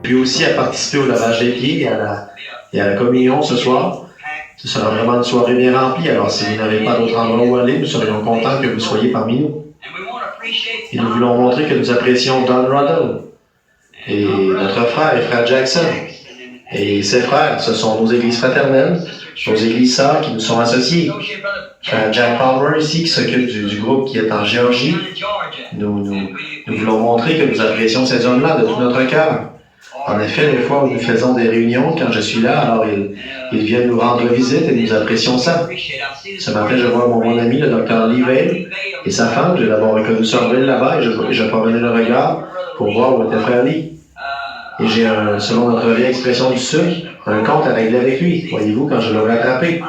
Puis aussi à participer au lavage des pieds et à la communion ce soir. Ce sera vraiment une soirée bien remplie, alors si vous n'avez pas d'autre endroit où aller, nous serions contents que vous soyez parmi nous. Et nous voulons montrer que nous apprécions Don Ruddle et notre frère et frère Jackson. Et ses frères, ce sont nos églises fraternelles, nos églises sœurs qui nous sont associées. Frère Jack Palmer ici, qui s'occupe du groupe qui est en Géorgie. Nous voulons montrer que nous apprécions ces hommes-là de tout notre cœur. En effet, les fois où nous faisons des réunions, quand je suis là, alors ils viennent nous rendre visite et nous apprécions ça. Ce matin, je vois mon ami, le docteur Lee Vale, et sa femme. J'ai d'abord reconnu Sorville là-bas et je promenais le regard pour voir où était frère Lee. Et j'ai, selon notre vieille expression du Sud, un compte à régler avec lui, voyez-vous, quand je l'aurai attrapé.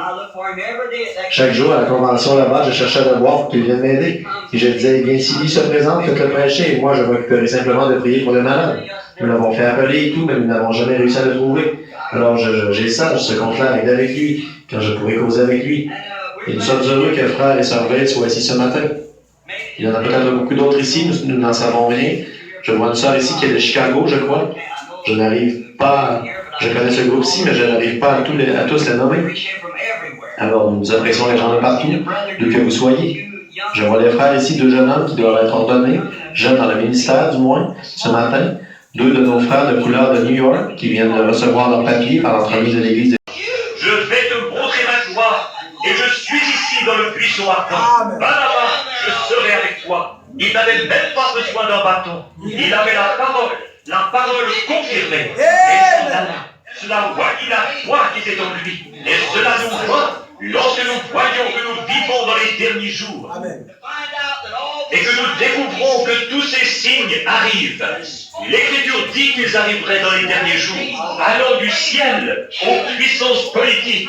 Chaque jour à la convention là-bas, je cherchais à le voir pour qu'il vienne m'aider. Et je disais, eh bien, si lui se présente, faites-le prêcher, et moi je m'occuperai simplement de prier pour le malade. Nous l'avons fait appeler et tout, mais nous n'avons jamais réussi à le trouver. Alors j'ai ça, ce compte-là à régler avec lui, quand je pourrai causer avec lui. Et nous sommes heureux que frère et sœur Vale soient ici ce matin. Il y en a peut-être beaucoup d'autres ici, nous n'en savons rien. Je vois une sœur ici qui est de Chicago, je crois. Je n'arrive pas, je connais ce groupe-ci, mais je n'arrive pas à tous les nommer. Alors nous apprécions les gens de partout, d'où que vous soyez. Je vois les frères ici, deux jeunes hommes qui doivent être ordonnés, jeunes dans le ministère du moins, ce matin. Deux de nos frères de couleur de New York qui viennent de recevoir leur papier par l'entremise de l'Église. Je vais te montrer ma gloire, et je suis ici dans le buisson ardent. Va là-bas, je serai avec toi. Il n'avait même pas besoin d'un bâton. Il avait la parole confirmée. Et cela voyait la foi qui était en lui. Et cela nous voit lorsque nous voyons que nous vivons dans les derniers jours. Amen. Et que nous découvrons que tous ces signes arrivent. L'Écriture dit qu'ils arriveraient dans les derniers jours, allant du ciel aux puissances politiques,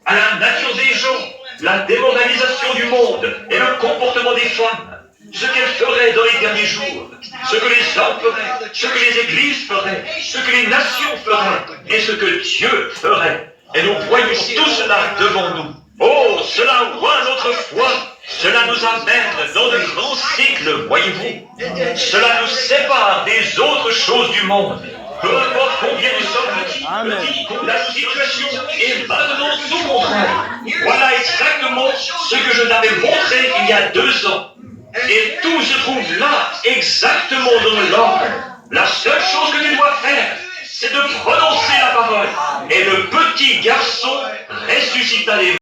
à la nature des gens, la démoralisation du monde et le comportement des femmes, ce qu'elles feraient dans les derniers jours, ce que les hommes feraient, ce que les églises feraient, ce que les nations feraient et ce que Dieu ferait. Et nous voyons tout cela devant nous. Oh, cela oint notre foi. Cela nous amène dans de grands cycles, voyez-vous. Cela nous sépare des autres choses du monde. Peu importe combien nous sommes petits, la situation est maintenant tout contraire. Voilà exactement ce que je t'avais montré il y a 2 ans. Et tout se trouve là, exactement dans l'ordre. La seule chose que tu dois faire, c'est de prononcer la parole. Et le petit garçon ressuscita les morts.